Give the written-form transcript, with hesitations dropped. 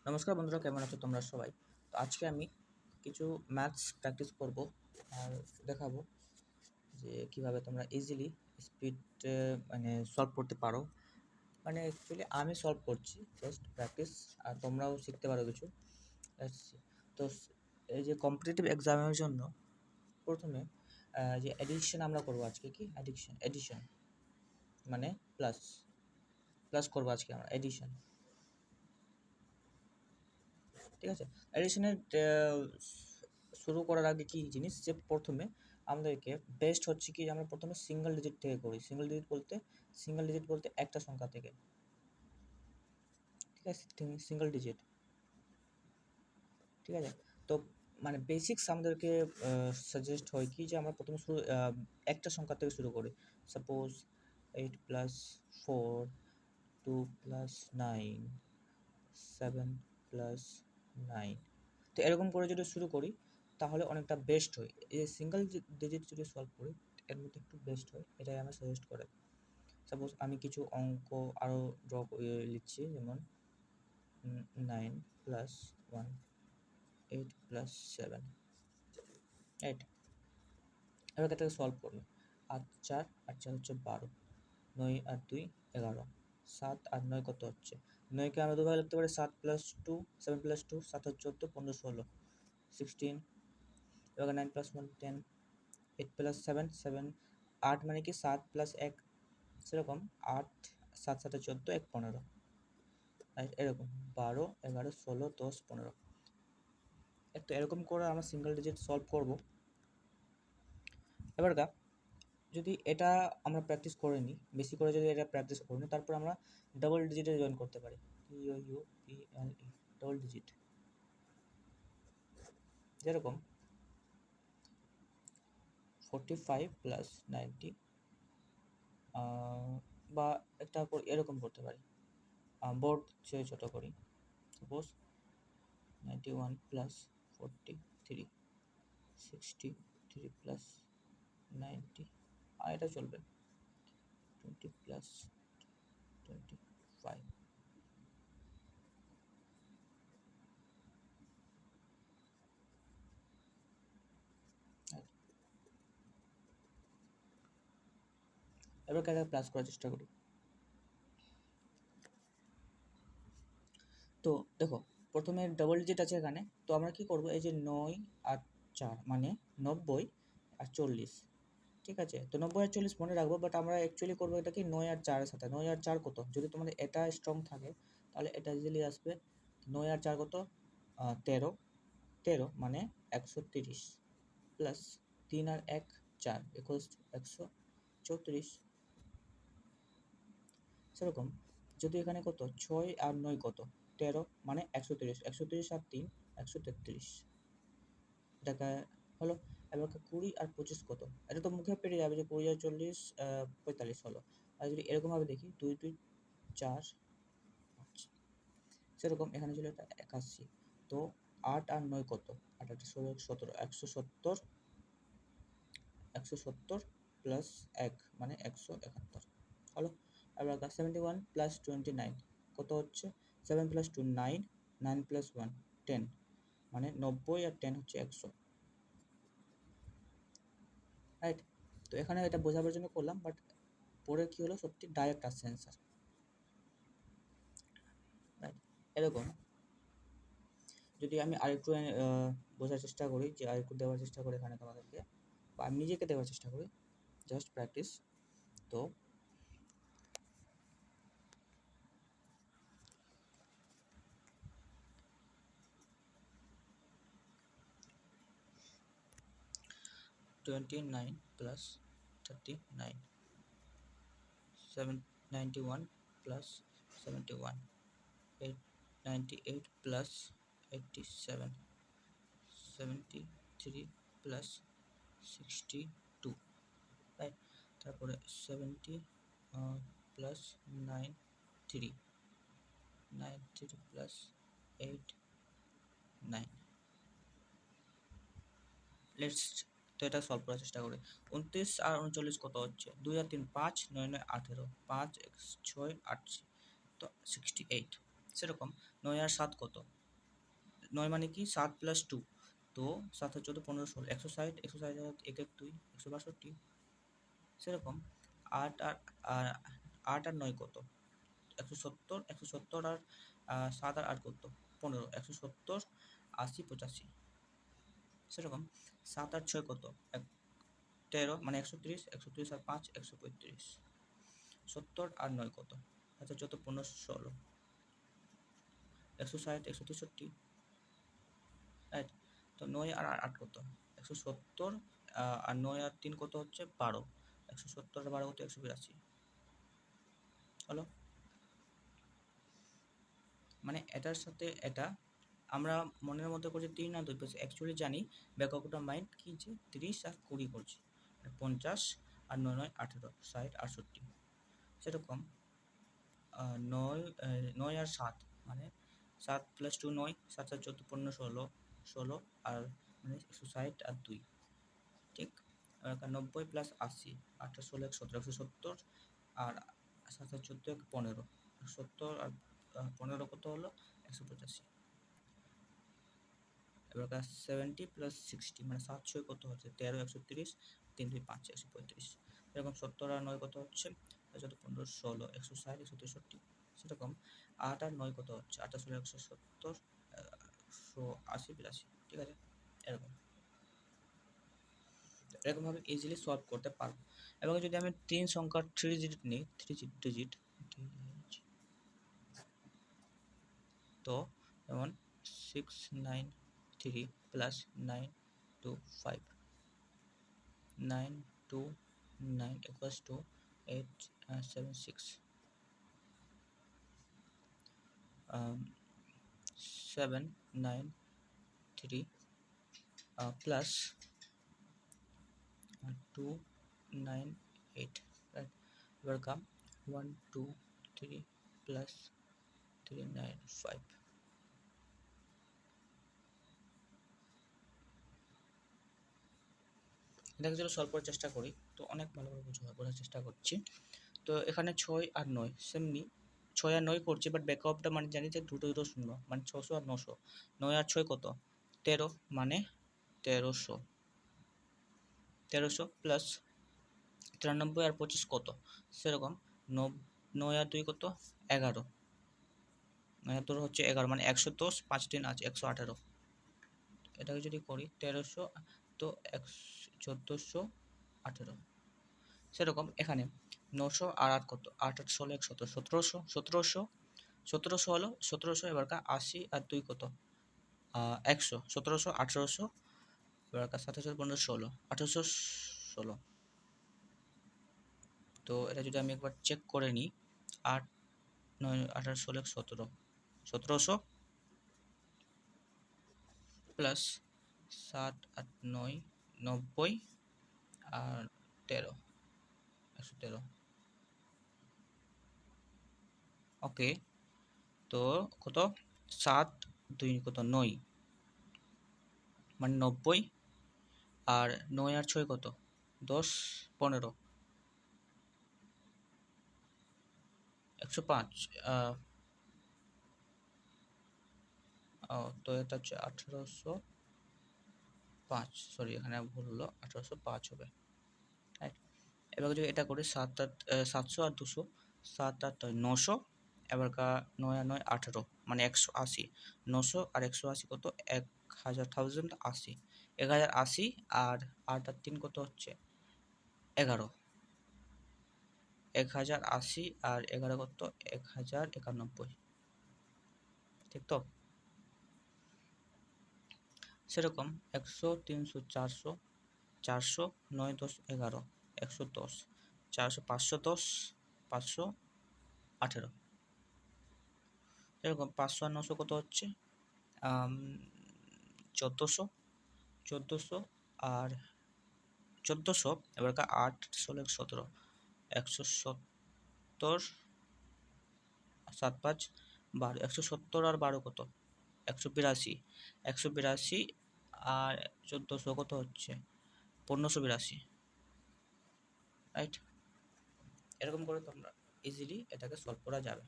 নমস্কার বন্ধুরা, কেমন আছো তোমরা সবাই? তো আজকে আমি কিছু ম্যাথস প্র্যাকটিস করব আর দেখাবো যে কিভাবে তোমরা ইজিলি স্পিড মানে সলভ করতে পারো। মানে অ্যাকচুয়ালি আমি সলভ করছি, জাস্ট প্র্যাকটিস, আর তোমরাও শিখতে পারো কিছু। Let's see. তো এই যে কম্পিটিটিভ এক্সামের জন্য প্রথমে যে এডিশন আমরা করবো আজকে, কি এডিশন মানে প্লাস প্লাস করবো আজকে আমরা এডিশন। ঠিক আছে, এডিশনের শুরু করার আগে কি জিনিস, যে প্রথমে আমাদেরকে বেস্ট হচ্ছে কি আমরা প্রথমে সিঙ্গেল ডিজিট থেকে করি। সিঙ্গেল ডিজিট বলতে একটা সংখ্যা থেকে, ঠিক আছে, সিঙ্গেল ডিজিট। ঠিক আছে, তো মানে বেসিক্স আমাদেরকে সাজেস্ট হয় কি যে আমরা প্রথমে শুরু একটা সংখ্যা থেকে শুরু করি। সাপোজ 8 + 4, 2 + 9, 7 + 9। তো এরকম করে যদি শুরু করি তাহলে অনেকটা বেস্ট হয়। এই সিঙ্গেল ডিজিট যদি সলভ করি এর মধ্যে একটু বেস্ট হয়, এটাই আমি সাজেস্ট করে। সাপোজ আমি কিছু অঙ্ক আরও ড্র লিখছি, যেমন 9 + 1, 8 + 7, রাইট। এবার এটাকে সলভ করবে। 8 × 4 হচ্ছে 12, 9 আর 2 11, 7 আর 9 কত হচ্ছে? 9কে আমরা দুভাবে লিখতে পারি, 7 + 2, 7 + 2, 7 আর 14, 15, 16, 16। এবার 9 + 1 10, 8 + 7, 7, 8 মানে কি 7 + 1, সেরকম 8, 7 7 14, 1 15, এরকম 12 11 16 10 15। তো এরকম করে আমরা সিঙ্গেল ডিজিট সলভ করব। এবার যদি এটা আমরা প্র্যাকটিস করে নিই, বেশি করে যদি এটা প্র্যাকটিস করে নিই, তারপর আমরা ডাবল ডিজিটে জয়েন করতে পারি। POUPLE, double digit. যেরকম 45 + 90, বা একটা এরকম করতে পারি, বোর্ড চেয়ে ছোটো করি। সাপোজ 91 + 43, 63 + 90, আর এটা চলবে 20 + 25। এবার এটা প্লাস করার চেষ্টা করি। তো দেখো, প্রথমে ডাবল ডিজিট আছে এখানে, তো আমরা কি করব, এই যে 9 আর 4 মানে 90 আর 40। ঠিক আছে, তো 90 আর 40 মনে রাখবো, বাট আমরা অ্যাকচুয়ালি করবো এটা কি 9 আর 4 এর সাথে। 9 আর 4 কত? যদি তোমাদের এটা স্ট্রং থাকে তাহলে এটা ইজিলি আসবে। 9 আর 4 কত? 13, 13 মানে 130, প্লাস 3 আর 1 4 ইকুয়ালস টু 134। সেরকম যদি এখানে কত 6 আর 9 কত? 13 মানে 130, 130 আর 3 133 টাকা হলো। এবার 20 আর 25 কত? এটা তো মুখে পেরে যাবে যে 20 আর 40 45 হলো। আর যদি এরকমভাবে দেখি 2 2 4 5, সেরকম এখানে ছিল এটা 81। তো 8 আর 9 কত? 8 আর 16 17, 170, 170 প্লাস 1 মানে 171 হলো। এবার 71 + 29 কত হচ্ছে? 7 + 2 9, 9 + 1 10, মানে 90 আর 10 হচ্ছে 100, রাইট। তো এখানে এটা বোঝাবার জন্য করলাম, বাট পরে কি হলো, সত্যি ডাইরেক্ট আসছে অ্যান্সার, রাইট। এরকম যদি আমি আরেকটু বোঝার চেষ্টা করি, যে আরেকটু দেওয়ার চেষ্টা করি এখানে তোমাদেরকে, বা আমি নিজেকে দেওয়ার চেষ্টা করি, জাস্ট প্র্যাকটিস। তো 29 + 39, 91 + 71, 98 + 87, 73 + 62, রাইট। তারপরে 70 + 93, 93 + 8 9। লেটস, তো এটা সলভ করার চেষ্টা করি। 29 আর 39 কত হচ্ছে? 2 আর 3 5, 9 9 18, 5 6 8, তো 68। সেরকম 9 আর 7 কত? 9 মানে কি 7 প্লাস 2, তো 7 আর 14 15 16 160, 160 1 1 2 162। সেরকম 8 আর 8 আর 9 কত? 170, 170 আর 7 আর 8 কত? 15, 170 80 85। সেরকম 7 আর 6 কত? 13 মানে 130, 130 আর 5 135। 70 আর 9 কত? আচ্ছা 14 15 16 160 163, রাইট। তো 9 আর 8 কত? 170 আর 9 আর 3 কত হচ্ছে? 12, 170 আর 12 কত? 182। হলো, মানে এটার সাথে এটা আমরা মনের মধ্যে করছি 3 আর 2 পেয়েছি, অ্যাকচুয়ালি জানি ব্যাক অফ দ্য মাইন্ড কি যে 30 আর 20 করছি, 50 আর 9 9 18 60 68। সেরকম 9 আর 7 মানে 7 প্লাস 2 9, 7 আর 14 15 16 16 আর মানে 160 আর 2, ঠিক। 90 প্লাস 80 8 16 17 170 আর 7 আর 14 15, 70 আর 15 কত হলো? 185। এবার 70 প্লাস 60 মানে 7 6 কত হচ্ছে? 13 130 3 2 5 135। এরকম 70 আর 9 কত হচ্ছে? 15 16 160 163। সেরকম 8 আর 9 কত হচ্ছে? 8 16 170 180 82, ঠিক আছে। এরকম এরকমভাবে ইজিলি সলভ করতে পারবো। এবং যদি আমি 3 সংখ্যার 3 ডিজিট নিই, 3 ডিজিট, তো যেমন 693 plus 925, 929 equals to 876, 793 plus 298, right? এবার কাম 123 plus 395। এটাকে যদি সলভ করার চেষ্টা করি তো অনেক ভালোভাবে বোঝার চেষ্টা করছি। তো এখানে 6 আর 9 সেমনি 6 আর 9 করছি, বাট ব্যাকআপটা মানে জানি যে দুটো দুটো শূন্য, মানে 600 আর 900। 9 আর 6 কত? 13 মানে 1300, 1300 প্লাস 93 আর 25 কত? সেরকম 9 আর 2 কত? 11, 9 আর 2 হচ্ছে 11 মানে 110, 5 দিন আছে 118। এটাকে যদি করি 1300 তো 1418। সেরকম এখানে 900 আর 8 কত? 8 8 16 117, 1700 1700 1700 হলো 1700। এবার 80 আর 2 কত? 100, 1700 1800। এবার 7 7 15 16 1816। তো এটা যদি আমি একবার চেক করে নিই, 8 9 18 16 17, 1700 প্লাস 7 8 9 90 আর 13 113। ওকে, তো কত? 7 2 কত? 9 মানে 90 আর 9 আর 6 কত? 10 15 105। তো এটা হচ্ছে 1805, সরি এখানে ভুল হলো, 1805 হবে, রাইট। এবার যদি এটা করি 7 8 700 আর 200, 7 8 900। এবার 9 আর 9 18 মানে 180, 900 আর 180 কত? 1080, 1080 আর 8 আর 3 কত হচ্ছে? 11, 1080 আর 11 কত? 1091, ঠিক তো। সেরকম 100 300 400 400 9 10 11 110 400 510 518। এরকম 500 আর 900 কত হচ্ছে? 1400, 1400 আর 1400। এবার 8 16 17 170 7 5 12 170 আর 12 কত? 182, 182 আর 1400 কত হচ্ছে? 1582, রাইট। এরকম করে তোমরা ইজিলি এটাকে সলভ করা যাবে।